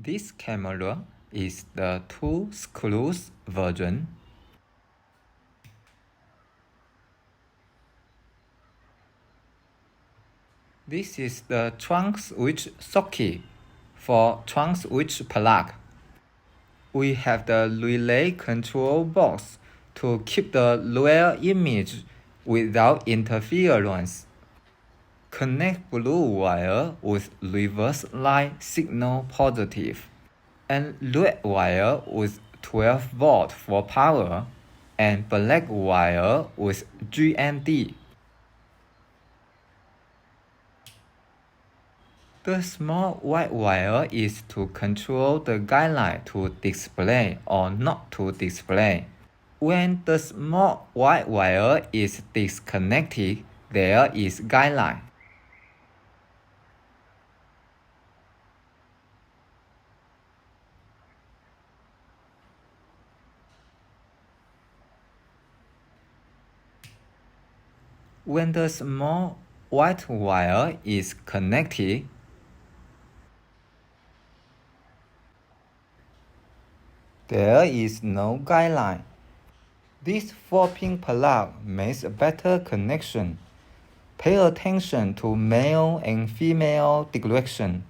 This camera is the 2 screws version. This is the trunk switch socket for trunk switch plug. We have the relay control box to keep the rear image without interference. Connect blue wire with reverse light signal positive, and red wire with 12 volt for power, and black wire with GND. The small white wire is to control the guideline to display or not to display. When the small white wire is disconnected, there is guideline. When the small white wire is connected, there is no guideline. This 4-pin plug makes a better connection. Pay attention to male and female direction.